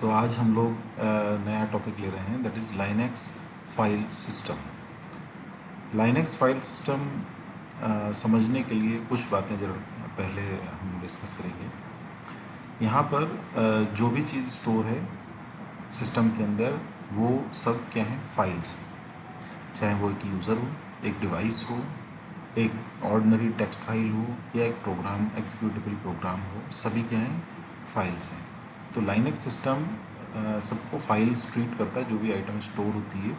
तो आज हम लोग नया टॉपिक ले रहे हैं, that is Linux file system. Linux file system समझने के लिए कुछ बातें जरूर पहले हम डिस्कस करेंगे। यहाँ पर जो भी चीज़ स्टोर है सिस्टम के अंदर वो सब क्या है, फाइल्स। चाहे वो एक यूज़र हो, एक डिवाइस हो, एक ऑर्डिनरी टेक्स्ट फाइल हो या एक प्रोग्राम, एग्जीक्यूटिबल प्रोग्राम हो, सभी क्या हैं, फाइल्स हैं। तो लाइनेक्स सिस्टम सबको फाइल्स ट्रीट करता है, जो भी आइटम स्टोर होती है,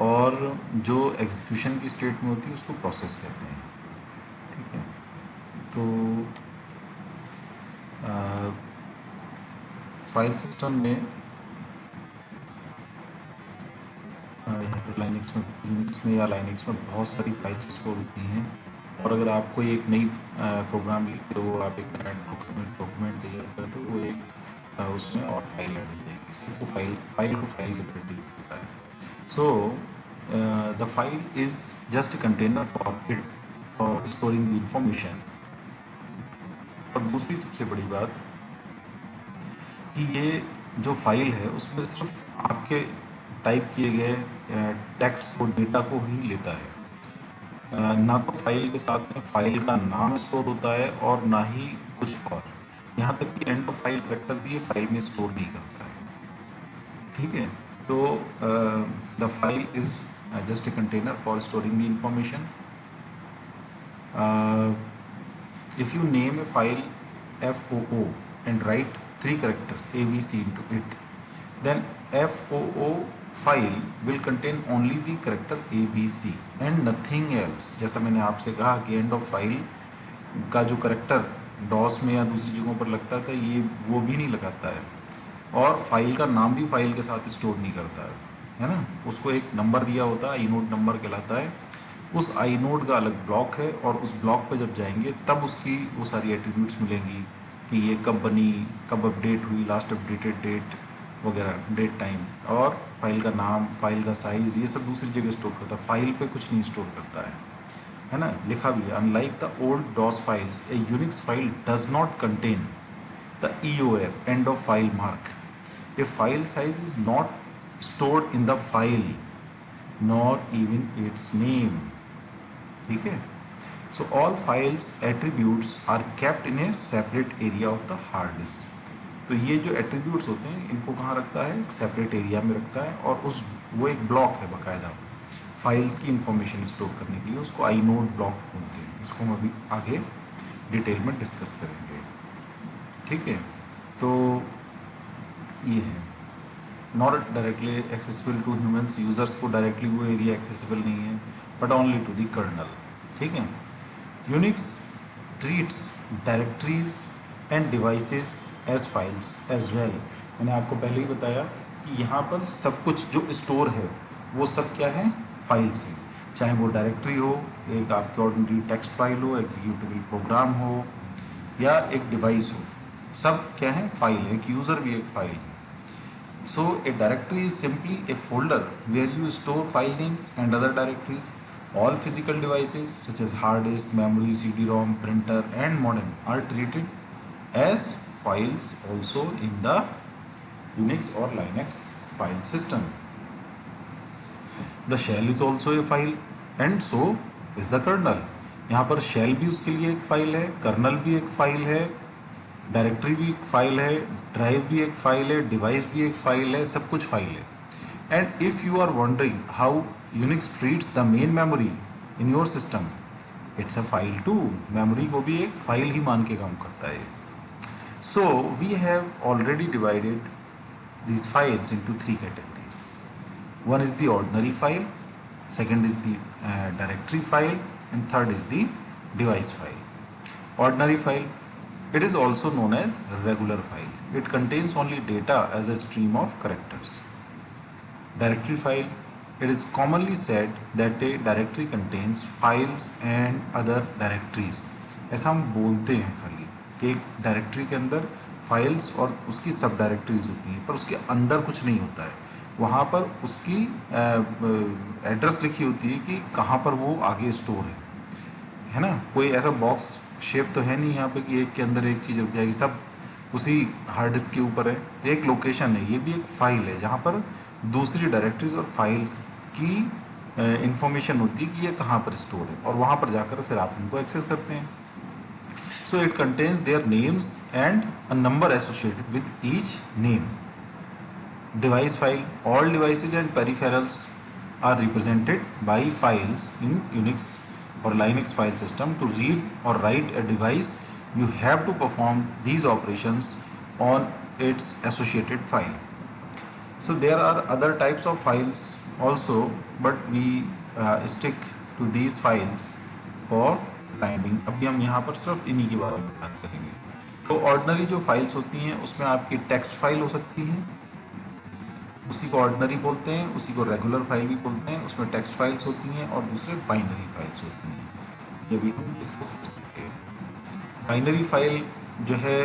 और जो एग्जीक्यूशन की स्टेट में होती है उसको प्रोसेस कहते हैं। ठीक है, तो फाइल सिस्टम में यहाँ पर लाइनेक्स में, यूनिक्स में या लाइनेक्स में बहुत सारी फाइल्स स्टोर होती हैं। और अगर आप कोई एक नई प्रोग्राम लिखते हो, आप एक नया डॉक्यूमेंट तैयार करते हो, वो एक उसमें और फाइल ऐड हो जाएगी। इसको फाइल को फाइल के प्रति होता है। So the file is just a container for storing the information। और दूसरी सबसे बड़ी बात कि ये जो फाइल है उसमें सिर्फ आपके टाइप किए गए टेक्स्ट को, डेटा को ही लेता है। ना तो फाइल के साथ में फाइल का नाम स्टोर होता है और ना ही कुछ और। यहाँ तक कि एंड ऑफ फाइल कैरेक्टर भी ये फाइल में स्टोर नहीं करता है। ठीक है, तो the file is just a container for storing the information. If you name a file FOO and write 3 characters ABC into it, then FOO file will contain only the character ABC and nothing else। जैसा मैंने आपसे कहा कि and of file का जो character DOS में या दूसरी जगहों पर लगता था, ये वो भी नहीं लगाता है, और फाइल का नाम भी फाइल के साथ स्टोर नहीं करता है ना। उसको एक नंबर दिया होता है, inode नंबर कहलाता है। उस आई नोड का अलग ब्लॉक है, और उस ब्लॉक पर जब जाएंगे तब उसकी वो सारी एट्रीब्यूट्स मिलेंगी कि ये कब बनी, कब अपडेट हुई, लास्ट अपडेटेड डेट वगैरह, डेट टाइम, और फाइल का नाम, फाइल का साइज़, ये सब दूसरी जगह स्टोर करता है, फाइल पे कुछ नहीं स्टोर करता है ना। लिखा भी है, unlike the old DOS files a Unix file does not contain the EOF end of file mark. A file size is not stored in the file nor even its name। ठीक है, so all files attributes are kept in a separate area of the hard disk. तो ये जो attributes होते हैं इनको कहाँ रखता है, एक सेपरेट एरिया में रखता है, और उस वो एक ब्लॉक है बाकायदा फाइल्स की इंफॉर्मेशन स्टोर करने के लिए, उसको आई नोड ब्लॉक बोलते हैं। इसको हम अभी आगे डिटेल में डिस्कस करेंगे। ठीक है, तो ये है not directly accessible to humans, users को डायरेक्टली वो एरिया एक्सेसिबल नहीं है, but only to the kernel. ठीक है, Unix treats directories and devices as files as well. मैंने आपको पहले ही बताया कि यहाँ पर सब कुछ जो स्टोर है वो सब क्या है, फाइल्स हैं। चाहे वो डायरेक्टरी हो, एक आपकी ऑर्डिनरी टेक्स्ट फाइल हो, एग्जीक्यूटिबल प्रोग्राम हो, या एक डिवाइस हो, सब क्या है, फाइल है। एक यूज़र भी एक फाइल है। So a directory is simply a folder where you store file names and other directories. All physical devices such as hard disk, memory, CD-ROM, printer and modem are treated as files also in the Unix or Linux file system. The shell is also a file and so is the kernel। यहाँ पर shell भी उसके लिए एक file है, colonel भी एक file है, डायरेक्टरी भी एक फाइल है, ड्राइव भी एक फाइल है, डिवाइस भी एक फाइल है, सब कुछ फाइल है। And if you are wondering how Unix treats the main memory in your system, it's a file too. Memory को भी एक फाइल ही मान के काम करता है। So we have already divided these files into 3 categories। One is the ordinary file, second is the directory file, and third is the device file। Ordinary file, it is also known as regular file। It contains only data as a stream of characters। Directory file, it is commonly said that a directory contains files and other directories। ऐसा हम बोलते हैं खाली कि एक directory के अंदर files और उसकी सब डायरेक्टरीज होती हैं, पर उसके अंदर कुछ नहीं होता है। वहाँ पर उसकी एड्रेस लिखी होती है कि कहाँ पर वो आगे स्टोर है ना। कोई ऐसा बॉक्स शेप तो है नहीं यहाँ पे कि एक के अंदर एक चीज़ रख जाएगी। सब उसी हार्ड डिस्क के ऊपर है। तो एक लोकेशन है, ये भी एक फाइल है जहाँ पर दूसरी डायरेक्टरीज और फाइल्स की इंफॉर्मेशन होती है कि ये कहाँ पर स्टोर है, और वहाँ पर जाकर फिर आप इनको एक्सेस करते हैं। So it contains their names and a number associated with each name. Device file. All devices and peripherals are represented by files in Unix or Linux file system. To read or write a device, you have to perform these operations on its associated file. So there are other types of files also, but we stick to these files for timing. अभी हम यहाँ पर सिर्फ इन्हीं के बारे में बात करेंगे। तो ऑर्डिनरी जो फाइल्स होती हैं उसमें आपकी टेक्स्ट फाइल हो सकती है, उसी को ऑर्डिनरी बोलते हैं, उसी को रेगुलर फाइल भी बोलते हैं। उसमें टेक्स्ट फाइल्स होती हैं और दूसरे बाइनरी फाइल्स होती हैं, ये भी हम डिस्कस कर चुके हैं। बाइनरी फाइल जो है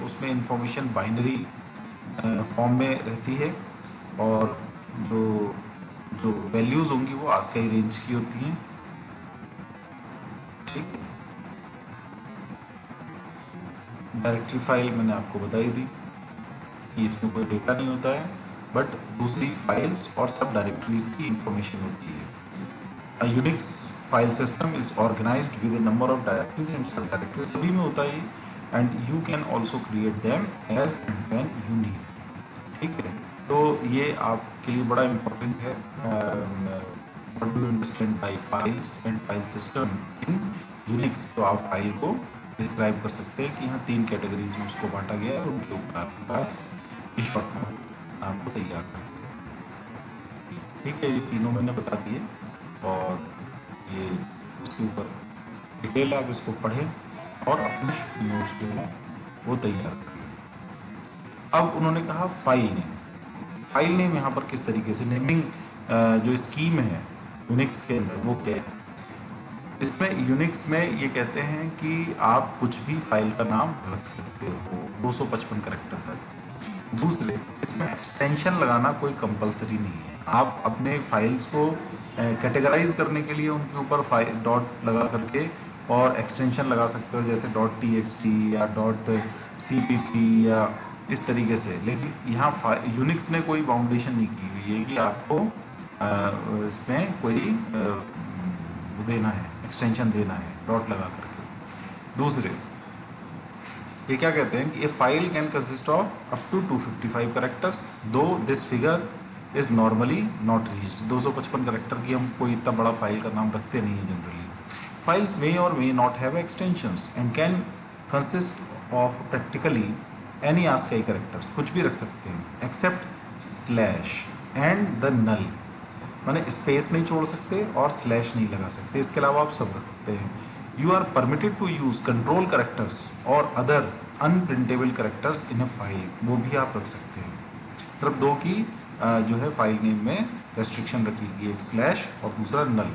उसमें इंफॉर्मेशन बाइनरी फॉर्म में रहती है, और जो जो वैल्यूज़ होंगी वो आस्की रेंज की होती हैं। ठीक है, डायरेक्टरी फाइल मैंने आपको बताई थी कि इसमें कोई डेटा नहीं होता है, बट दूसरी फाइल्स और सब डायरेक्टरीज की इंफॉर्मेशन होती है। Unix file system is organised with a number of directories and subdirectories, सभी में होता है, and you can also create them as and when you need. ठीक है, तो ये आपके लिए बड़ा इम्पोर्टेंट है। What do you understand by files and file system in Unix. तो आप फाइल को डिस्क्राइब कर सकते हैं कि यहाँ 3 कैटेगरीज में उसको बांटा गया है, और उनके ऊपर आपके पास शॉर्ट नोट आपको तैयार कर दिया। ठीक है, ये तीनों मैंने बता दिए, और ये उसके ऊपर डिटेल आप इसको पढ़ें और अपने नोट्स जो है वो तैयार करें। अब उन्होंने कहा फाइल नेम। फाइल नेम यहाँ पर किस तरीके से नेमिंग जो स्कीम है यूनिक्स के अंदर वो क्या है। इसमें यूनिक्स में ये कहते हैं कि आप कुछ भी फाइल का नाम रख सकते हो 255 कैरेक्टर तक। दूसरे, इसमें एक्सटेंशन लगाना कोई कंपलसरी नहीं है। आप अपने फाइल्स को कैटेगराइज करने के लिए उनके ऊपर फाइल डॉट लगा करके और एक्सटेंशन लगा सकते हो, जैसे .txt या .cpp या इस तरीके से। लेकिन यहाँ यूनिक्स ने कोई बाउंडेशन नहीं की हुई है कि आपको इसमें कोई देना है, एक्सटेंशन देना है डॉट लगा करके। दूसरे, ये क्या कहते हैं कि a file can consist of up to 255 characters, though this figure is normally not reached. 255 character की हम कोई इतना बड़ा फाइल का नाम रखते नहीं हैं जनरली। फाइल्स मे और may not have extensions and can consist of practically any ASCII characters, कुछ भी रख सकते हैं except slash and the null, माने स्पेस नहीं छोड़ सकते और स्लैश नहीं लगा सकते, इसके अलावा आप सब रख सकते हैं। You are permitted to use control characters और other unprintable characters in a file, वो भी आप रख सकते हैं। सिर्फ 2 की जो है फाइल नेम में रेस्ट्रिक्शन रखी गई, एक स्लैश और दूसरा null.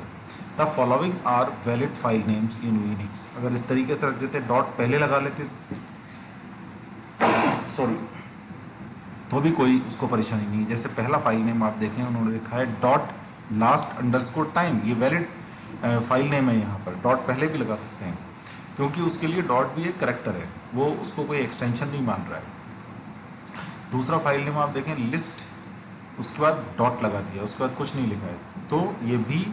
The following are valid file names in Unix. अगर इस तरीके से रख देते, डॉट पहले लगा लेते सॉरी, तो भी कोई उसको परेशानी नहीं। जैसे पहला फाइल नेम आप देखें, उन्होंने लिखा है डॉट लास्ट अंडरस्कोर टाइम, ये वैलिड फाइल नेम है। यहाँ पर डॉट पहले भी लगा सकते हैं, क्योंकि उसके लिए डॉट भी एक करेक्टर है, वो उसको कोई एक्सटेंशन नहीं मान रहा है। दूसरा फाइल नेम आप देखें लिस्ट, उसके बाद डॉट लगा दिया, उसके बाद कुछ नहीं लिखा है, तो ये भी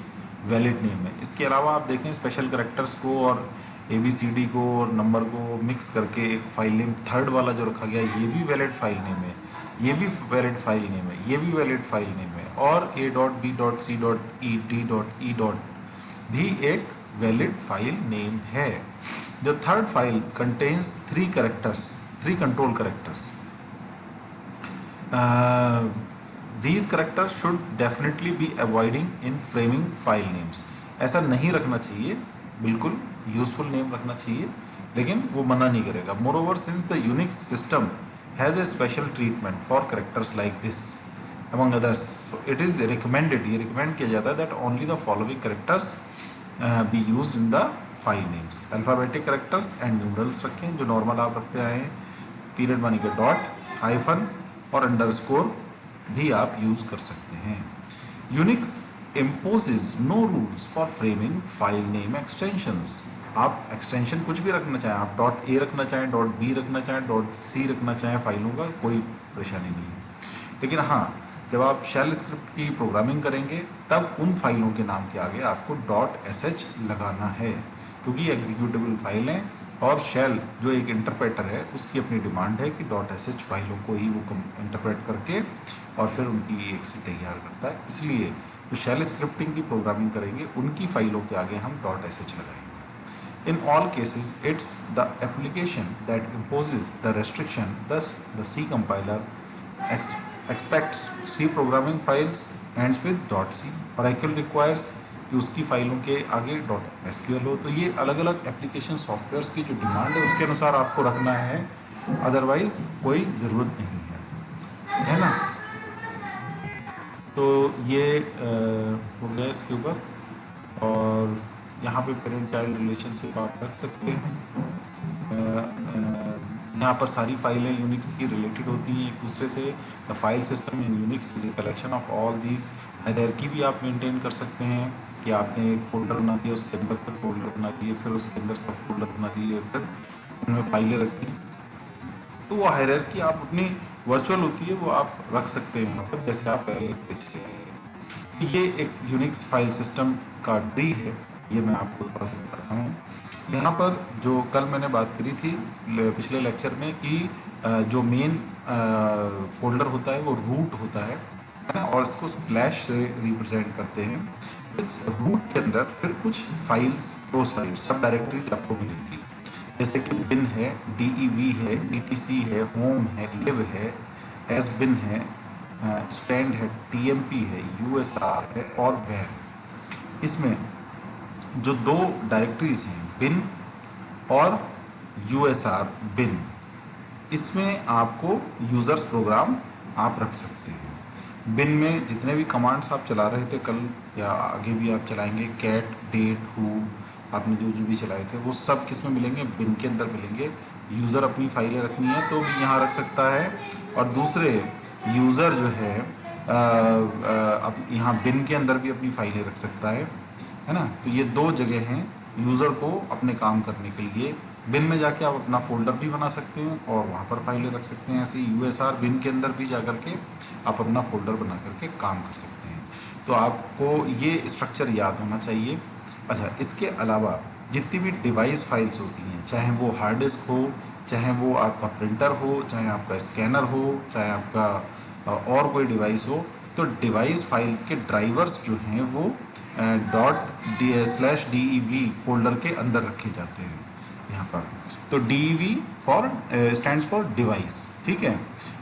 वैलिड नेम है। इसके अलावा आप देखें स्पेशल करेक्टर्स को और ABCD को और नंबर को मिक्स करके एक फाइल नेम थर्ड वाला जो रखा गया, ये भी वैलिड फाइल नेम है, ये भी वैलिड फाइल नेम है, ये भी वैलिड फाइल नेम है। और A.B.C.E.D. भी एक वैलिड फाइल नेम है। The third file contains 3 characters, 3 control characters. These characters should definitely be avoiding in framing file names. ऐसा नहीं रखना चाहिए, बिल्कुल यूजफुल नेम रखना चाहिए, लेकिन वो मना नहीं करेगा। Moreover, since the Unix system has a special treatment for characters like this, among others, so it is recommended, ये recommend किया जाता है that only the following characters be used in the file names. Alphabetic characters and numerals रखें, जो normal आप रखते आए हैं, पीरियड मानी के डॉट, हाइफन और अंडरस्कोर भी आप यूज कर सकते हैं। Unix imposes no rules for framing file name extensions. आप एक्सटेंशन कुछ भी रखना चाहें, आप डॉट ए रखना चाहें, डॉट बी रखना चाहें, डॉट सी रखना चाहें फाइलों का, कोई परेशानी नहीं है। लेकिन हाँ, जब आप शेल स्क्रिप्ट की प्रोग्रामिंग करेंगे तब उन फाइलों के नाम के आगे आपको डॉट sh लगाना है, क्योंकि एग्जीक्यूटेबल फाइल हैं और शेल जो एक इंटरप्रेटर है उसकी अपनी डिमांड है कि डॉट sh फाइलों को ही वो इंटरप्रेट करके और फिर उनकी एक सी तैयार करता है। इसलिए जो शेल स्क्रिप्टिंग की प्रोग्रामिंग करेंगे उनकी फाइलों के आगे हम डॉट sh लगाएंगे। In all cases, it's the application that imposes the restriction. Thus, the C compiler expects C programming files ends with .c. Oracle requires कि उसकी फाइलों के आगे .sql हो। तो ये अलग अलग एप्लीकेशन सॉफ्टवेयर्स की जो डिमांड है उसके अनुसार आपको रखना है, अदरवाइज कोई ज़रूरत नहीं है ना। तो ये हो गया इसके ऊपर। और यहाँ पे पेरेंट चाइल्ड रिलेशनशिप आप रख सकते हैं। यहाँ पर सारी फाइलें यूनिक्स की रिलेटेड होती हैं एक दूसरे से। The file system in Unix is a collection of all these. Hierarchy भी आप मेंटेन कर सकते हैं कि आपने एक फोल्डर बना दिया, उसके अंदर फिर फोल्डर बना दिए, फिर उसके अंदर सब फोल्डर बना दिए, फिर उनमें फाइलें रखी। तो वो हायरार्की आप अपनी वर्चुअल होती है, वो आप रख सकते हैं मतलब जैसे आप पहले। ये एक यूनिक्स फाइल सिस्टम का ट्री है, ये मैं आपको थोड़ा सा बताता हूँ। यहाँ पर जो कल मैंने बात करी थी पिछले लेक्चर में कि जो मेन फोल्डर होता है वो रूट होता है ना, और इसको स्लैश से रिप्रेजेंट करते हैं। इस रूट के अंदर फिर कुछ फाइल्स, क्लोज फाइल्स, सब डायरेक्टरीज आपको मिलेंगी, जैसे कि bin है, dev है, etc है, home है, lib है, sbin है, stand है, tmp है, usr है और var। इसमें जो दो डायरेक्टरीज हैं bin और usr bin, इसमें आपको यूज़र्स प्रोग्राम आप रख सकते हैं। बिन में जितने भी कमांड्स आप चला रहे थे कल या आगे भी आप चलाएंगे, कैट, डेट, हु, आपने जो भी चलाए थे वो सब किस में मिलेंगे, बिन के अंदर मिलेंगे। यूज़र अपनी फाइलें रखनी है तो भी यहाँ रख सकता है, और दूसरे यूज़र जो है अब यहाँ बिन के अंदर भी अपनी फाइलें रख सकता है ना। तो ये दो जगह हैं यूज़र को अपने काम करने के लिए। बिन में जाके आप अपना फोल्डर भी बना सकते हैं और वहाँ पर फाइलें रख सकते हैं। ऐसे यूएसआर बिन के अंदर भी जा करके आप अपना फोल्डर बना करके काम कर सकते हैं। तो आपको ये स्ट्रक्चर याद होना चाहिए। अच्छा, इसके अलावा जितनी भी डिवाइस फाइल्स होती हैं, चाहे वो हार्ड डिस्क हो, चाहे वो आपका प्रिंटर हो, चाहे आपका स्कैनर हो, चाहे आपका और कोई डिवाइस हो, तो डिवाइस फाइल्स के ड्राइवर्स जो हैं वो ./dev फोल्डर के अंदर रखे जाते हैं यहाँ पर। तो dev for stands for device, ठीक है।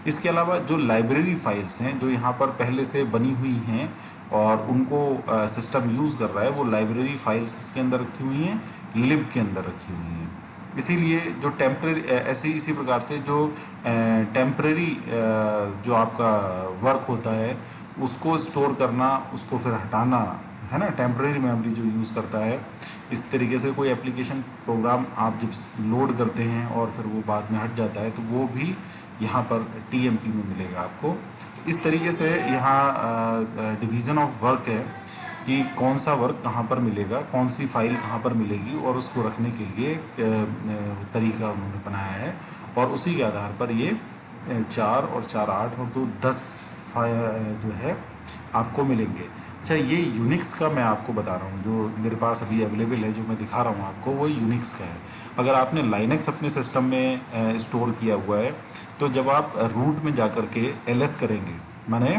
इसके अलावा जो लाइब्रेरी फाइल्स हैं जो यहाँ पर पहले से बनी हुई हैं और उनको सिस्टम यूज़ कर रहा है, वो लाइब्रेरी फाइल्स किसके अंदर रखी हुई हैं, लिब के अंदर रखी हुई हैं। इसीलिए जो टेम्परेरी इसी प्रकार से जो टेम्परेरी जो आपका वर्क होता है उसको स्टोर करना, उसको फिर हटाना, है ना, टेम्परेरी मेमोरी जो यूज़ करता है। इस तरीके से कोई एप्लीकेशन प्रोग्राम आप जब लोड करते हैं और फिर वो बाद में हट जाता है तो वो भी यहाँ पर TMP में मिलेगा आपको। तो इस तरीके से यहाँ डिवीज़न ऑफ वर्क है कि कौन सा वर्क कहाँ पर मिलेगा, कौन सी फाइल कहाँ पर मिलेगी, और उसको रखने के लिए तरीका उन्होंने बनाया है। और उसी के आधार पर ये 4 और 4 8 और 2 10 फाइल जो है आपको मिलेंगे। अच्छा, ये यूनिक्स का मैं आपको बता रहा हूँ, जो मेरे पास अभी अवेलेबल है, जो मैं दिखा रहा हूँ आपको, वो यूनिक्स का है। अगर आपने लाइनक्स अपने सिस्टम में स्टोर किया हुआ है तो जब आप रूट में जा कर के ls करेंगे, माने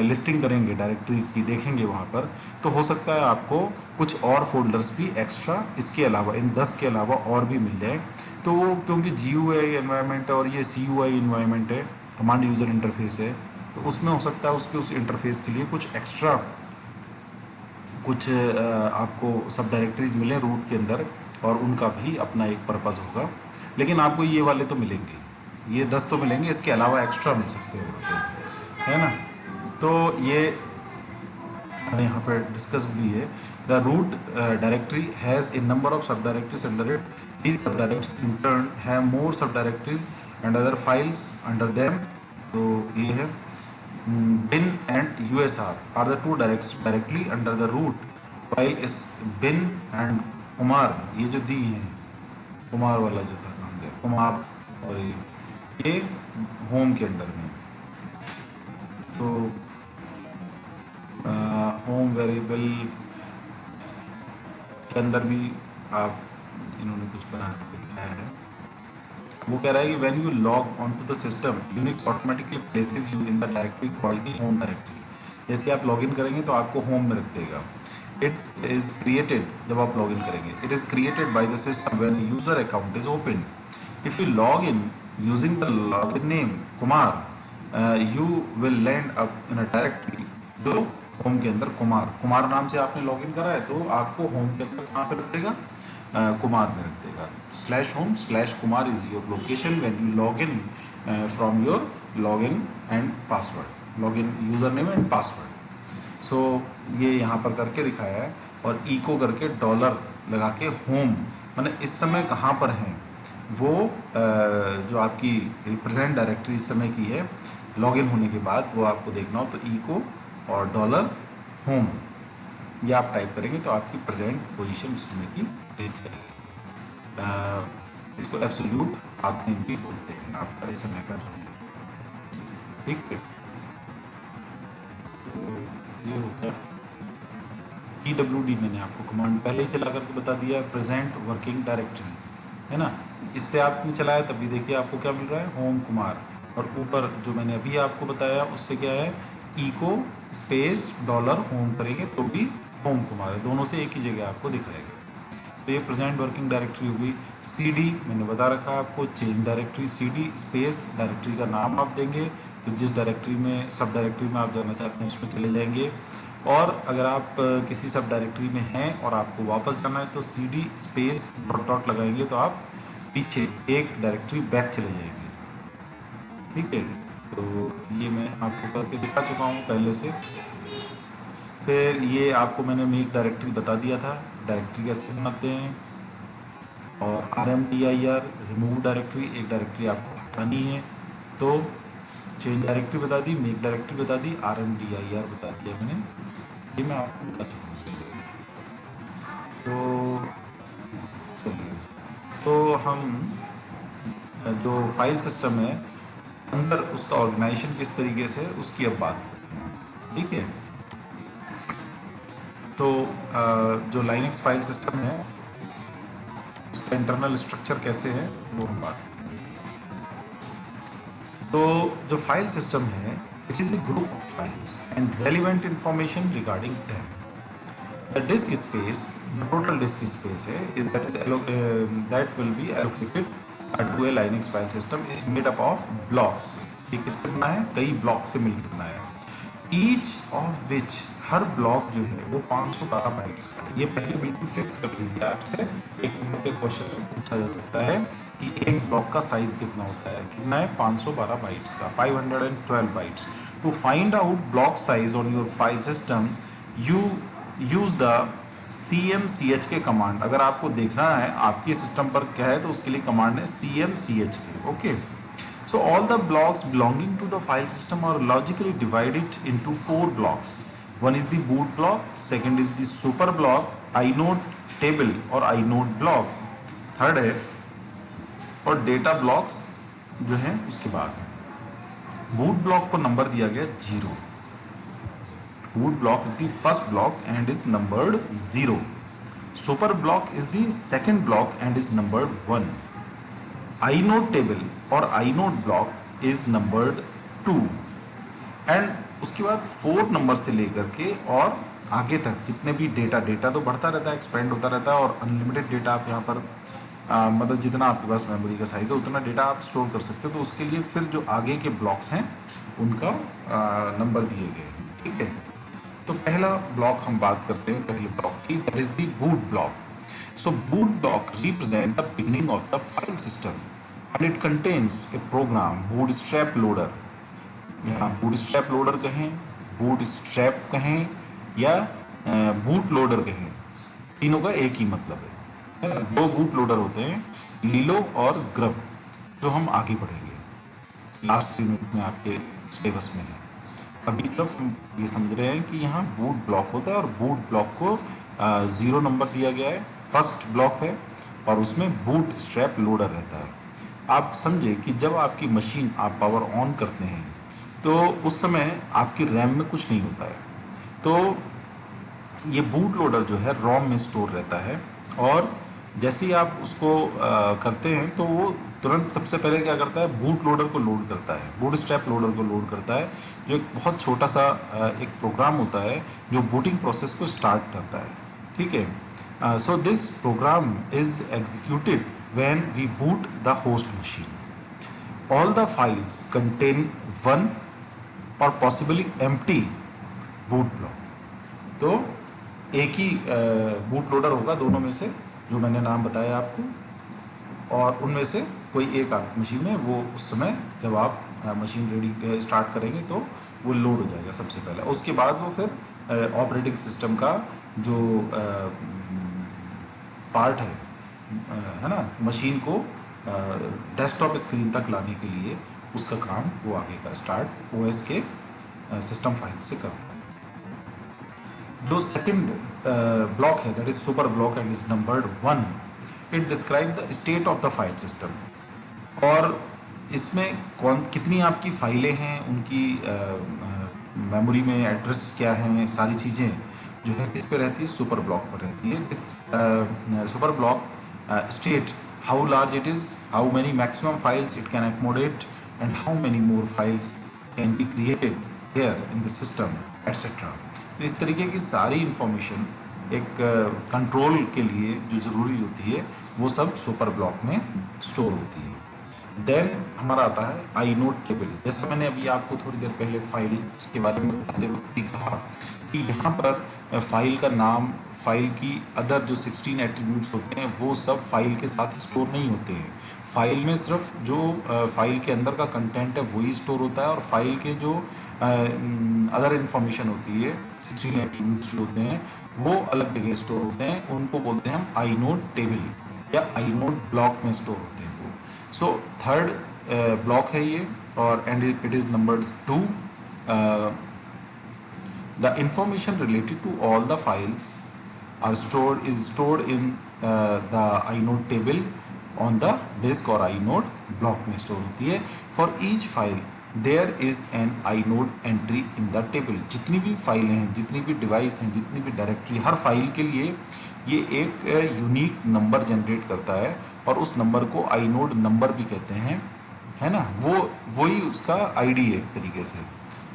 लिस्टिंग करेंगे डायरेक्टरीज़ की, देखेंगे वहाँ पर, तो हो सकता है आपको कुछ और फोल्डर्स भी एक्स्ट्रा इसके अलावा, इन 10 के अलावा और भी मिल जाए। तो वो क्योंकि GUI एनवायरनमेंट है और ये CUI एनवायरनमेंट है, कमांड यूज़र इंटरफेस है, तो उसमें हो सकता है उसके उस इंटरफेस के लिए कुछ एक्स्ट्रा कुछ आपको सब डायरेक्टरीज़ मिलें रूट के अंदर, और उनका भी अपना एक पर्पज़ होगा। लेकिन आपको ये वाले तो मिलेंगे, ये 10 तो मिलेंगे, इसके अलावा एक्स्ट्रा मिल सकते हैं, है ना। तो ये यहाँ पर डिस्कस भी है। The root directory has a number of sub directories under it. These sub directories in turn have more sub directories and other files under them. तो ये है bin and usr are the two directly under the root, while is bin and Kumar, ये जो दी है कुमार वाला जो था काम दिया कुमार, और ये होम के अंडर में। तो होम वेरिएबल के अंदर भी आप इन्होंने कुछ बना के दिखाया है। वो कह रहा है कि when you log on to the system Unix automatically places you in the directory called the home directory. जैसे आप लॉगिन करेंगे तो आपको होम में रख देगा। इट इज क्रिएटेड, जब आप लॉगिन करेंगे, it is created by the system when user account is open. If you log in using the login name Kumar, you will land up in a directory जो home के अंदर कुमार नाम से आपने login करा है, तो आपको होम के अंदर कहाँ पे रख देगा? कुमार में रख देगा। Slash home slash Kumar is your location when you log in from your login and password, login user name and password. So ये यहाँ पर करके दिखाया है, और इको करके डॉलर लगा के होम, मैंने इस समय कहाँ पर हैं वो जो आपकी प्रेजेंट डायरेक्टरी इस समय की है, लॉगिन होने के बाद वो आपको देखना हो तो इको और डॉलर होम ये आप टाइप करेंगे तो आपकी प्रेजेंट पोजीशन इस समय की दे जाएगी। इसको एब्सोल्यूट पाथ नेम भी बोलते हैं आपका इस समय का जो है, ठीक है। तो ये हो गया PWD, मैंने आपको कमांड पहले ही चला करके बता दिया, प्रेजेंट वर्किंग डायरेक्टरी है ना। इससे आपने चलाया तब भी देखिए आपको क्या मिल रहा है, होम कुमार, और ऊपर जो मैंने अभी आपको बताया उससे क्या है, इको स्पेस डॉलर होम करेंगे तो भी होम कुमार है, दोनों से एक ही जगह आपको दिखाएगा। तो ये प्रेजेंट वर्किंग डायरेक्टरी होगी। CD मैंने बता रखा है आपको, change directory, CD space directory का नाम आप देंगे तो जिस डायरेक्टरी में सब डायरेक्टरी में आप जाना चाहते हैं उसमें चले जाएंगे। और अगर आप किसी सब डायरेक्टरी में हैं और आपको वापस जाना है तो CD स्पेस डॉट डॉट लगाएंगे तो आप पीछे एक डायरेक्टरी बैक चले जाएंगे, ठीक है। तो ये मैं आपको करके दिखा चुका हूँ पहले से। फिर ये आपको मैंने मेक डायरेक्टरी बता दिया था, डायरेक्टरी कैसे बनाते हैं, और RMDIR रिमूव डायरेक्टरी, एक डायरेक्टरी आपको हटानी है तो चेंज डायरेक्टरी बता दी, मेक डायरेक्टरी बता दी, RMDIR बता दिया मैंने, ये मैं आपको बता चुका हूँ। तो चलिए, तो हम जो फाइल सिस्टम है अंदर उसका ऑर्गेनाइजेशन किस तरीके से है उसकी अब बात करते हैं, ठीक है। तो जो लाइनक्स फाइल सिस्टम है उसका इंटरनल स्ट्रक्चर कैसे है वो हम बात करेंगे। तो जो फाइल सिस्टम है, it is a group of files and relevant information regarding them. The disk space, जो टोटल डिस्क स्पेस है that will be allocated to a Linux file system is made up of blocks. ये किससे बना है, कई block से मिलकर बना है। Each of which, her block जो है वो 512 बाइट्स का है। ये पहले बिल्कुल फिक्स कर लीजिए, आपसे एक नंबर के क्वेश्चन में पूछा जा सकता है कि एक ब्लॉक का साइज कितना होता है, कितना है, 512 बाइट्स का, 512 bytes. To find out block size on your file system you use the CMCHK command. अगर आपको देखना है आपके सिस्टम पर क्या है तो उसके लिए कमांड है CMCHK, okay. So all the blocks belonging to the file system are logically divided into 4 blocks. One is the boot block, second is the super block, inode table और inode block, थर्ड है, और data blocks जो हैं उसके बाद है। Boot block को number दिया गया 0। boot block is the first block and is numbered 0. Super block is the second block and is numbered 1. inode table और inode block is numbered 2 and उसके बाद 4 नंबर से लेकर के और आगे तक जितने भी डेटा तो बढ़ता रहता है, एक्सपेंड होता रहता है, और अनलिमिटेड डेटा आप यहाँ पर मतलब जितना आपके पास मेमोरी का साइज है उतना डेटा आप स्टोर कर सकते हो। तो उसके लिए फिर जो आगे के ब्लॉक्स हैं उनका नंबर दिए गए हैं, ठीक है। तो पहला ब्लॉक हम बात करते हैं पहले ब्लॉक की, that is the boot block. So boot block represent the beginning of the file system and it contains a program bootstrap loader। यहाँ bootstrap loader कहें, bootstrap कहें या boot loader कहें, तीनों का एक ही मतलब है। दो boot loader होते हैं, Lilo और Grub, जो हम आगे पढ़ेंगे लास्ट यूनिट में आपके सिलेबस में है। अभी सिर्फ हम ये समझ रहे हैं कि यहाँ बूट ब्लॉक होता है और बूट ब्लॉक को 0 नंबर दिया गया है, फर्स्ट ब्लॉक है और उसमें बूट स्ट्रैप लोडर रहता है। आप समझे कि जब आपकी मशीन आप पावर ऑन करते हैं तो उस समय आपकी रैम में कुछ नहीं होता है, तो ये बूट लोडर जो है रोम में स्टोर रहता है, और जैसे ही आप उसको करते हैं तो वो तुरंत सबसे पहले क्या करता है, बूट लोडर को लोड करता है, बूट स्ट्रैप लोडर को लोड करता है, जो एक बहुत छोटा सा एक प्रोग्राम होता है जो बूटिंग प्रोसेस को स्टार्ट करता है। ठीक है, so this program is executed when we boot the host machine. All the files contain one और पॉसिबली एम्प्टी बूट ब्लॉक। तो एक ही बूट लोडर होगा दोनों में से, जो मैंने नाम बताया आपको, और उनमें से कोई एक आपकी मशीन में वो उस समय जब आप मशीन रेडी स्टार्ट करेंगे तो वो लोड हो जाएगा सबसे पहले। उसके बाद वो फिर ऑपरेटिंग सिस्टम का जो पार्ट है ना, मशीन को डेस्कटॉप स्क्रीन तक लाने के लिए उसका काम वो आगे का स्टार्ट ओएस के सिस्टम फाइल से करता है। जो सेकंड ब्लॉक है that is super block and is numbered 1, it describe the state of the file system. और इसमें कितनी आपकी फाइलें हैं, उनकी मेमोरी में एड्रेस क्या है, सारी चीज़ें जो है किस पे रहती है, सुपर ब्लॉक पर रहती है। This super block state how large it is, how many maximum files it can accommodate and how many more files can be created here in the system etcetera. तो इस तरीके की सारी इंफॉर्मेशन एक control के लिए जो ज़रूरी होती है वो सब सुपर ब्लॉक में स्टोर होती है। देन हमारा आता है आई नोड टेबल। जैसा मैंने अभी आपको थोड़ी देर पहले फाइल के बारे में बताते वक्त कहा कि यहाँ पर फाइल का नाम, फाइल की अदर जो 16 एट्रीब्यूट्स होते हैं वो सब फाइल के साथ स्टोर नहीं होते हैं। फाइल में सिर्फ जो फाइल के अंदर का कंटेंट है वही स्टोर होता है, और फाइल के जो अदर इंफॉर्मेशन होती है 16 एट्रीब्यूट्स जो होते हैं वो अलग जगह स्टोर होते हैं। उनको बोलते हैं हम आई नोड टेबल या आई नोड ब्लॉक में स्टोर होते हैं वो। सो थर्ड ब्लॉक है ये, और and it is number 2। The information related to all the files are stored in the inode table on the disk और आई नोड ब्लॉक में store होती है। For each file there is an inode entry in the table. जितनी भी फाइलें हैं, जितनी भी डिवाइस हैं, जितनी भी डायरेक्टरी, हर फाइल के लिए ये एक यूनिक नंबर जनरेट करता है, और उस नंबर को आई नोड नंबर भी कहते हैं, है ना। वही उसका आईडी है एक तरीके से,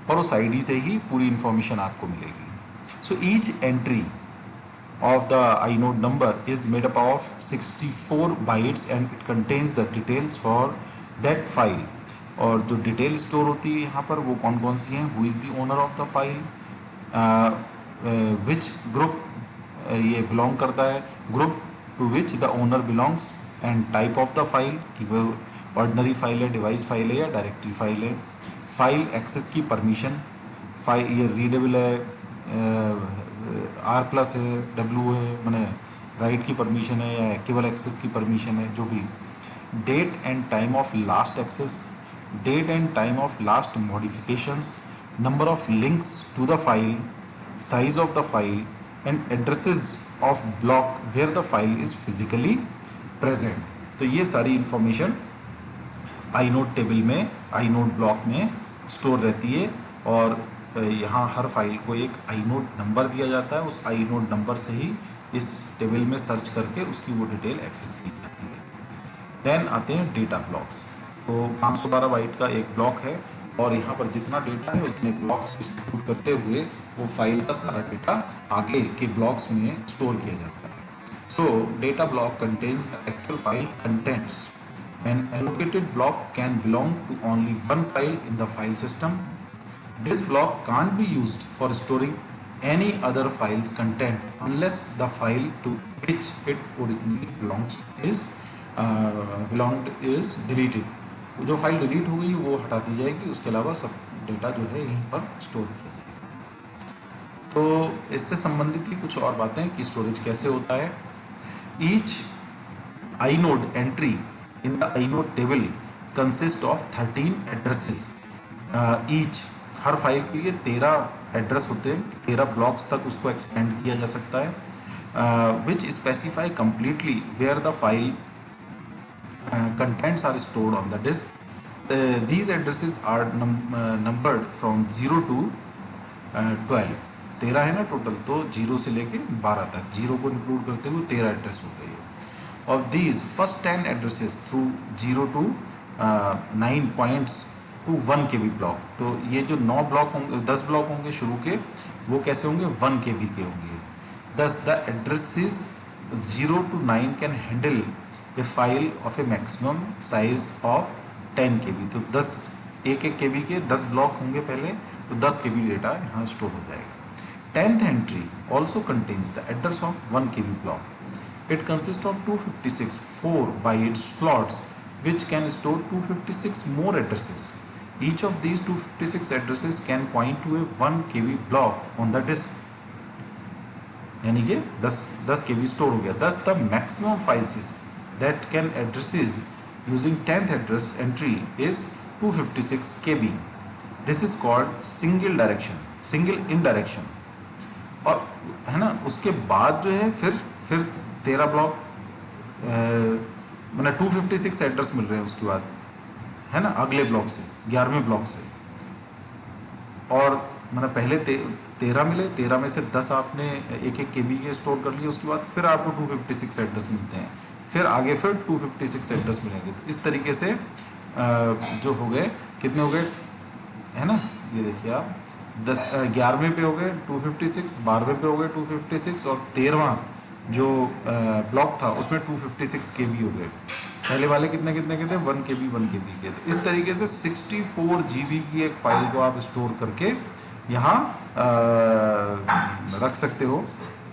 और उस आईडी से ही पूरी इंफॉर्मेशन आपको मिलेगी। So each entry of the inode number is made up of 64 bytes and it contains the details for that file। और जो डिटेल स्टोर होती है यहाँ पर वो कौन कौन सी हैं, who is the owner of the file, which group ये बिलोंग करता है, group to which the owner belongs, and type of the file कि वो ऑर्डिनरी फाइल है, डिवाइस फाइल है या डायरेक्टरी फाइल है, फाइल एक्सेस की परमिशन, फाइल ये रीडेबल है, R+ है, W है, मैंने राइट की परमिशन है या केवल एक्सेस की परमिशन है, जो भी, date and time of last access, date and time of last modifications, number of links to the file, size of the file and addresses of block where the file is physically present. तो ये सारी information inode table में, inode block में store रहती है, और यहाँ हर file को एक आई नोड नंबर दिया जाता है। उस आई नोड नंबर से ही इस टेबल में सर्च करके उसकी वो डिटेल एक्सेस की जाती है। देन आते हैं डेटा ब्लॉक्स। तो 512 बाइट का एक ब्लॉक है, और यहाँ पर जितना डेटा है उतने ब्लॉक्स एग्जीक्यूट करते हुए वो फाइल का सारा डेटा आगे के ब्लॉक्स में स्टोर किया जाता है। सो data block contains the actual file contents. An allocated block can belong to only one file in the file system. This block can't be used for storing any other file's content unless the file to which it originally belonged is deleted. जो file delete हो गई वो हटा दी जाएगी, उसके अलावा सब data जो है यहीं पर स्टोर किया जाएगा। तो इससे संबंधित ही कुछ और बातें कि स्टोरेज कैसे होता है। Each inode entry in the inode table consist of 13 addresses each। Her file के लिए 13 एड्रेस होते हैं, 13 ब्लॉक्स तक उसको एक्सपेंड किया जा सकता है। which specify completely where the file contents are stored on the disk. These addresses are numbered from 0 to 12. 13 है ना टोटल, तो 0 से लेके 12 तक, 0 को इंक्लूड करते हुए 13 एड्रेस हो गए. Of these, first 10 addresses through 0 to 9 points to 1 KB block. तो ये जो 9 ब्लॉक होंगे, 10 ब्लॉक होंगे शुरू के, वो कैसे होंगे? 1 KB के होंगे. Thus the addresses 0 to 9 can handle a file of a maximum size of 10 KB. तो 10 एक KB के 10 ब्लॉक होंगे पहले, तो 10 KB डेटा यहाँ स्टोर हो जाएगा. 10th entry also contains the address of 1 KB block. It consists of 256 4 byte slots which can store 256 more addresses. Each of these 256 addresses can point to a 1 KB block on the disk. यानी कि 10 KB store हो गया. Thus the maximum file size that can addresses using 10th address entry is 256 KB. This is called single indirection. और है ना, उसके बाद जो है फिर 13 ब्लॉक मतलब 256 एड्रेस मिल रहे हैं उसके बाद, है ना, अगले ब्लॉक से 11वें ब्लॉक से. और मतलब पहले 13 मिले, 13 में से 10 आपने एक KB के स्टोर कर लिए, उसके बाद फिर आपको 256 एड्रेस मिलते हैं, फिर आगे फिर 256 एड्रेस मिलेंगे. तो इस तरीके से जो हो गए, कितने हो गए, है ना, ये देखिए आप 11वें पे हो गए 256, 12वें पे हो गए 256, और 13वां जो ब्लॉक था उसमें 256 KB हो गए. पहले वाले कितने के थे? 1 KB के. तो इस तरीके से 64 GB की एक फाइल को आप स्टोर करके यहाँ रख सकते हो,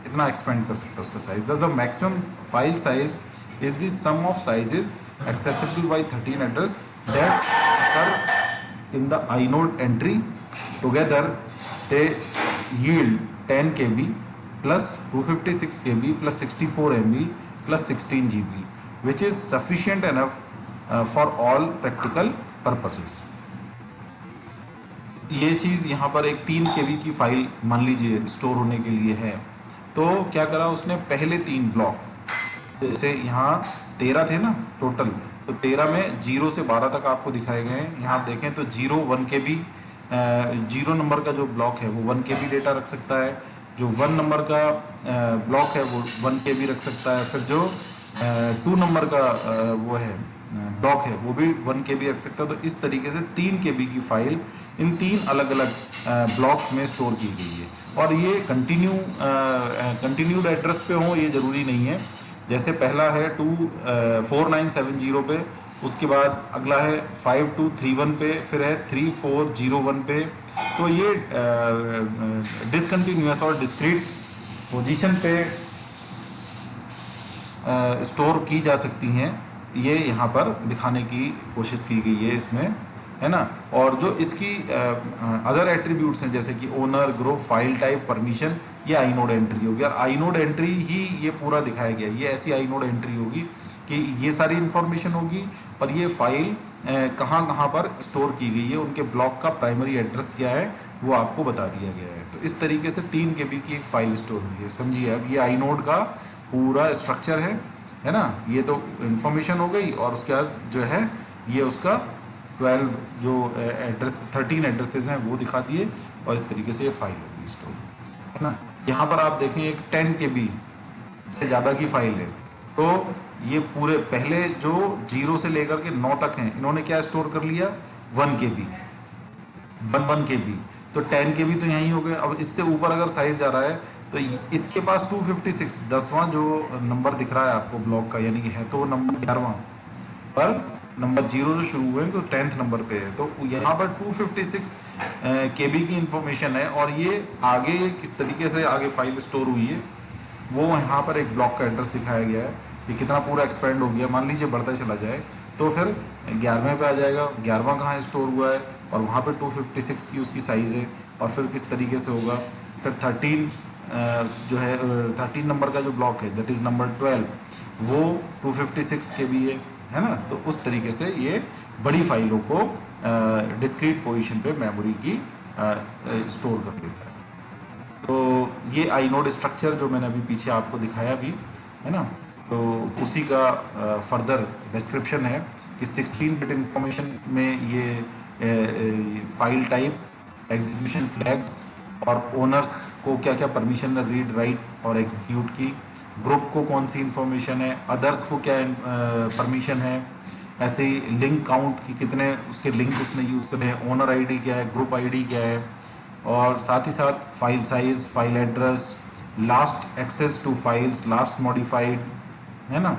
इतना एक्सपेंड कर सकते हो उसका size. The maximum file size is the sum of sizes accessible by 13 address that occur in the inode entry. Together they yield 10 KB plus 256 KB plus 64 MB plus 16 GB, which is sufficient enough for all practical purposes. ये चीज़ यहाँ पर एक 3 KB की file मान लीजिए store होने के लिए है, तो क्या करा उसने, पहले 3 ब्लॉक, जैसे यहाँ 13 थे ना टोटल, तो 13 में 0 से 12 तक आपको दिखाए गए हैं. यहाँ देखें तो 1 KB 0 नंबर का जो ब्लॉक है वो 1 KB डेटा रख सकता है, जो 1 नंबर का ब्लॉक है वो 1 KB रख सकता है, फिर जो 2 नंबर का वो है ब्लॉक है वो भी 1 KB रख सकता है. तो इस तरीके से 3 KB की फाइल इन 3 अलग अलग ब्लॉक्स में स्टोर की गई है. और ये कंटिन्यूड एड्रेस पे हो ये ज़रूरी नहीं है. जैसे पहला है 4970 पे, उसके बाद अगला है 5231 पे, फिर है 3401 पे. तो ये डिसकंटिन्यूअस और डिस्क्रीट पोजीशन पे स्टोर की जा सकती हैं. ये यहाँ पर दिखाने की कोशिश की गई है इसमें, है ना. और जो इसकी अदर एट्रीब्यूट्स हैं जैसे कि owner, group, file type, permission, ये आईनोड एंट्री होगी. और आईनोड एंट्री ही ये पूरा दिखाया गया. ये ऐसी आईनोड एंट्री होगी कि ये सारी इन्फॉर्मेशन होगी और ये फाइल कहाँ पर स्टोर की गई है, उनके ब्लॉक का प्राइमरी एड्रेस क्या है वो आपको बता दिया गया है. तो इस तरीके से 3 KB की एक फाइल स्टोर हुई है. समझिए, अब ये आईनोड का पूरा स्ट्रक्चर है ना. ये तो इन्फॉर्मेशन हो गई, और उसके बाद जो है ये उसका 12 जो 13 एड्रेसेस हैं वो दिखा दिए, और इस तरीके से ये फाइल होगी स्टोर, है ना. यहाँ पर आप देखें एक 10 KB से ज़्यादा की फाइल है. तो ये पूरे पहले जो 0 से लेकर के 9 तक हैं, इन्होंने क्या स्टोर कर लिया, 1 KB, 1 KB. तो 10 KB तो यहीं हो गए. अब इससे ऊपर अगर साइज जा रहा है तो इसके पास 256 10वां जो नंबर दिख रहा है आपको ब्लॉक का, यानी कि है तो नंबर 11वां, पर नंबर 0 जो शुरू हुए हैं तो 10th नंबर पे है. तो यहाँ पर 256 KB की इंफॉर्मेशन है, और ये आगे किस तरीके से आगे फाइल स्टोर हुई है वो यहाँ पर एक ब्लॉक का एड्रेस दिखाया गया है. ये कितना पूरा एक्सपेंड हो गया, मान लीजिए बढ़ता चला जाए तो फिर 11वें पे आ जाएगा, 11वां कहाँ स्टोर हुआ है, और वहाँ पे 256 की उसकी साइज़ है. और फिर किस तरीके से होगा, फिर 13 जो है 13 नंबर का जो ब्लॉक है दैट इज़ नंबर 12, वो 256 KB है ना. तो उस तरीके से ये बड़ी फाइलों को डिस्क्रीट पोजीशन पे मेमोरी की स्टोर कर देता है. तो ये आईनोड स्ट्रक्चर जो मैंने अभी पीछे आपको दिखाया भी है ना, तो उसी का फर्दर डिस्क्रिप्शन है कि 16 बिट इंफॉर्मेशन में ये फाइल टाइप, एग्जीक्यूशन फ्लैग्स और ओनर्स को क्या क्या परमिशन है रीड राइट और एग्जीक्यूट की, ग्रुप को कौन सी इंफॉर्मेशन है, अदर्स को क्या परमिशन है, ऐसे ही लिंक काउंट की कितने उसके लिंक उसने यूज़ करे हैं, ओनर आईडी क्या है, ग्रुप आईडी क्या है, और साथ ही साथ file size, file address, last access to files, last modified, है ना,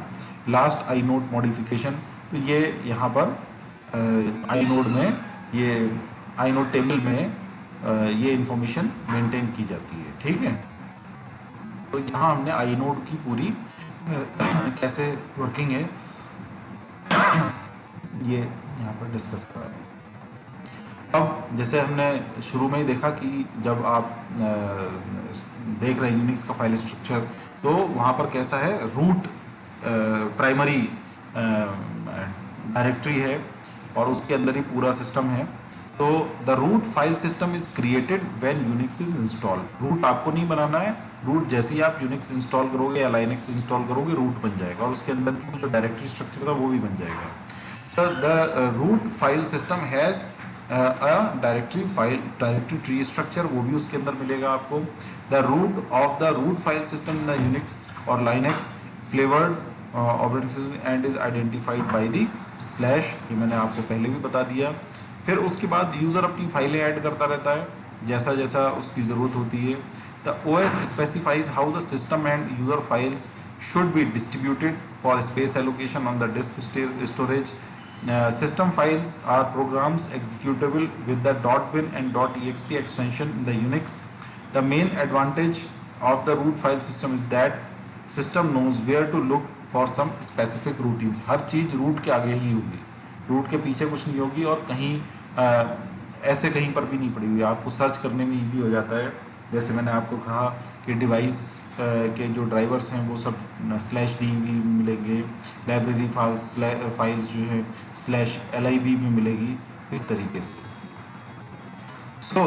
लास्ट आई नोड मॉडिफिकेशन। तो ये यहाँ पर आई नोड में, ये आई नोड टेबल में ये इंफॉर्मेशन मेंटेन की जाती है। ठीक है, तो यहाँ हमने आई नोड की पूरी कैसे वर्किंग है ये यहाँ पर डिस्कस करा है। अब जैसे हमने शुरू में ही देखा कि जब आप देख रहे हैं यूनिक्स का फाइल स्ट्रक्चर, तो वहाँ पर कैसा है, रूट प्राइमरी डायरेक्टरी है और उसके अंदर ही पूरा सिस्टम है। तो the root file system is created when Unix is install. Root आपको नहीं बनाना है, रूट जैसे ही आप यूनिक्स इंस्टॉल करोगे या लाइनक्स इंस्टॉल करोगे रूट बन जाएगा और उसके अंदर की जो डायरेक्टरी स्ट्रक्चर था वो भी बन जाएगा। So the root file system has a directory tree structure, वो भी उसके अंदर मिलेगा आपको। The root of the root file system in the Unix और Linux flavoured operating system and is identified by the slash, ये मैंने आपको पहले भी बता दिया। फिर उसके बाद यूज़र अपनी फाइलें ऐड करता रहता है जैसा जैसा उसकी ज़रूरत होती है। The OS specifies how the system end user files should be distributed for space allocation on the disk storage. System files are programs executable with the .bin and .ext extension in the Unix. The main advantage of the root file system is that system knows where to look for some specific routines. हर चीज़ root के आगे ही होगी, root के पीछे कुछ नहीं होगी और कहीं ऐसे कहीं पर भी नहीं पड़ी हुई, आपको सर्च करने में इजी हो जाता है। जैसे मैंने आपको कहा कि डिवाइस के जो ड्राइवर्स हैं वो सब /d भी मिलेंगे, लाइब्रेरी फाइल्स जो है /lib भी मिलेगी, इस तरीके से। सो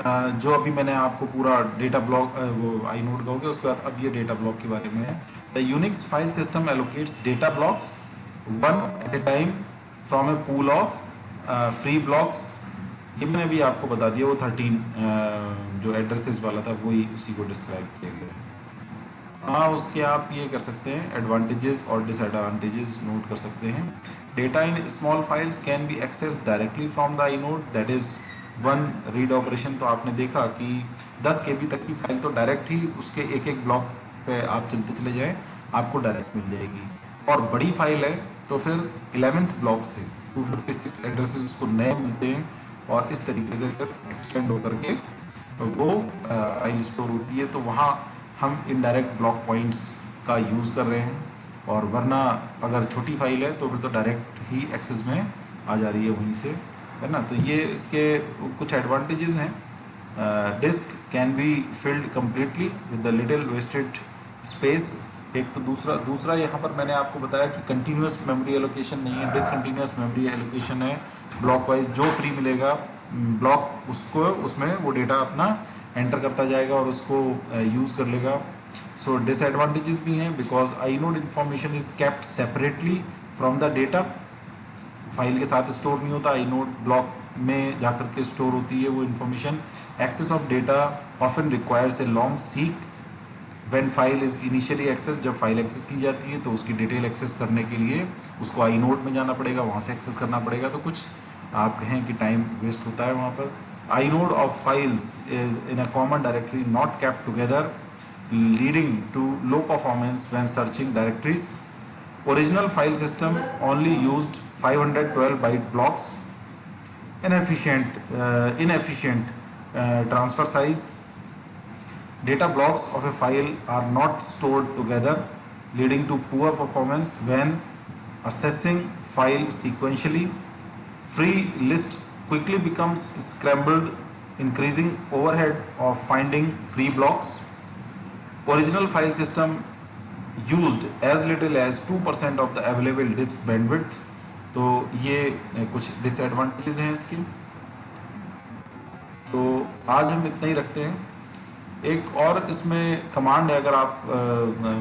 जो अभी मैंने आपको पूरा डेटा ब्लॉक वो आई नोड का हो गया, उसके बाद अब ये डेटा ब्लॉक के बारे में है। The Unix file system allocates data blocks one at a time from a pool of free blocks. ये मैंने भी आपको बता दिया, वो 13 जो एड्रेसेस वाला था वही उसी को डिस्क्राइब किया गया। हाँ, उसके आप ये कर सकते हैं, एडवांटेजेस और डिसएडवांटेजेस नोट कर सकते हैं। Data in small files can be access directly from the inode, that is one read operation. तो आपने देखा कि 10 KB तक की फाइल तो डायरेक्ट ही उसके एक एक ब्लॉक पे आप चलते चले जाएँ आपको डायरेक्ट मिल जाएगी, और बड़ी फाइल है तो फिर 11th ब्लॉक से 256 एड्रेसेस उसको नए मिलते हैं और इस तरीके से फिर एक्सटेंड होकर के वो फाइल स्टोर होती है। तो वहाँ हम इनडायरेक्ट ब्लॉक पॉइंट्स का यूज़ कर रहे हैं, और वरना अगर छोटी फाइल है तो फिर तो डायरेक्ट ही एक्सेस में आ जा रही है वहीं से, है ना। तो ये इसके कुछ एडवांटेजेस हैं। Disk can be filled completely with the little wasted space. एक तो दूसरा यहाँ पर मैंने आपको बताया कि कंटिन्यूस मेमोरी एलोकेशन नहीं है, डिसकंटिन्यूस मेमोरी एलोकेशन है। ब्लॉक वाइज जो फ्री मिलेगा ब्लॉक उसको उसमें वो डेटा अपना एंटर करता जाएगा और उसको यूज़ कर लेगा। सो डिसएडवांटेजेस भी हैं, because I node information is kept separately from the data. File के साथ स्टोर नहीं होता, आई नोड ब्लॉक में जाकर के स्टोर होती है वो information. Access of data often requires a long seek when file is initially access. जब फाइल एक्सेस की जाती है तो उसकी डिटेल एक्सेस करने के लिए उसको आई नोड में जाना पड़ेगा, वहाँ से एक्सेस करना पड़ेगा, तो कुछ आप कहें कि टाइम वेस्ट होता है वहाँ पर। Inode of files is in a common directory not kept together, leading to low performance when searching directories. Original file system only used 512 byte blocks, inefficient transfer size. Data blocks of a file are not stored together, leading to poor performance when accessing file sequentially. Free list quickly becomes scrambled, increasing overhead of finding free blocks. Original file system used as little as 2% of the available disk bandwidth. तो ये कुछ disadvantages हैं इसके। तो आज हम इतना ही रखते हैं। एक और इसमें कमांड है, अगर आप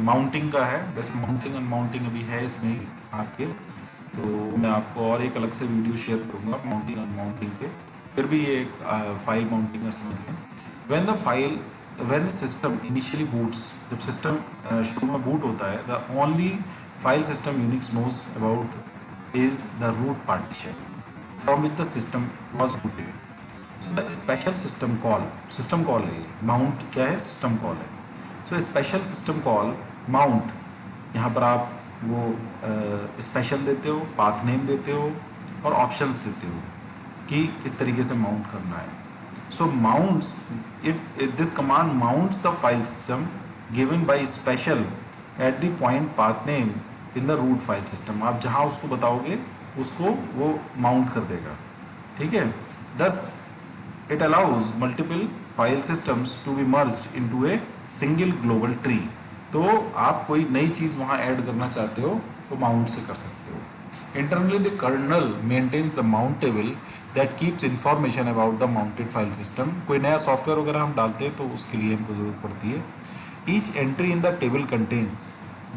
माउंटिंग का है, वैसे माउंटिंग अनमाउंटिंग अभी है इसमें आपके, तो मैं आपको और एक अलग से वीडियो शेयर करूंगा माउंटिंग अनमाउंटिंग पे। फिर भी ये एक फाइल माउंटिंग का समझ लें। When the system initially boots, जब सिस्टम शुरू में बूट होता है, the only file system Unix knows about is the root partition from which the system was booted. So the special system call है ये, mount क्या है, system call है। So special system call mount, यहाँ पर आप वो स्पेशल देते हो, पाथ नेम देते हो और ऑप्शंस देते हो कि किस तरीके से माउंट करना है। So mounts this command mounts the file system given by special at the point path name in the root file system. आप जहाँ उसको बताओगे उसको वो माउंट कर देगा, ठीक है। Thus it allows multiple file systems to be merged into a single global tree. तो आप कोई नई चीज़ वहाँ ऐड करना चाहते हो तो माउंट से कर सकते हो। Internally the kernel maintains the mount table that keeps information about the mounted file system. कोई नया सॉफ्टवेयर वगैरह हम डालते हैं तो उसके लिए हमको ज़रूरत पड़ती है। Each entry in the table contains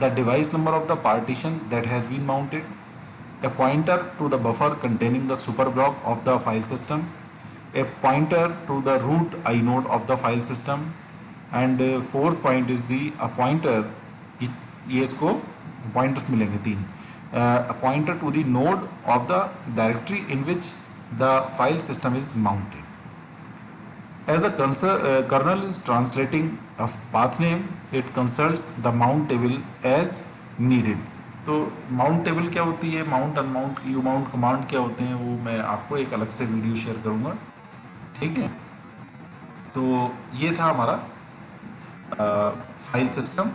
the device number of the partition that has been mounted, a pointer to the buffer containing the super block of the file system, a pointer to the root inode of the file system, and fourth point is the a pointer, ये इसको pointers मिलेंगे तीन, a pointer to the node of the directory in which the file system is mounted. As the kernel is translating a path name, it consults the mount table as needed. तो mount table क्या होती है, mount unmount you mount command क्या होते हैं, वो मैं आपको एक अलग से वीडियो शेयर करूंगा, ठीक है। तो ये था हमारा फाइल सिस्टम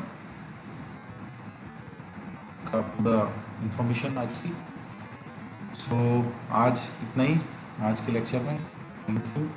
का पूरा इंफॉर्मेशन आज की। सो आज इतना ही आज के लेक्चर में। Thank you.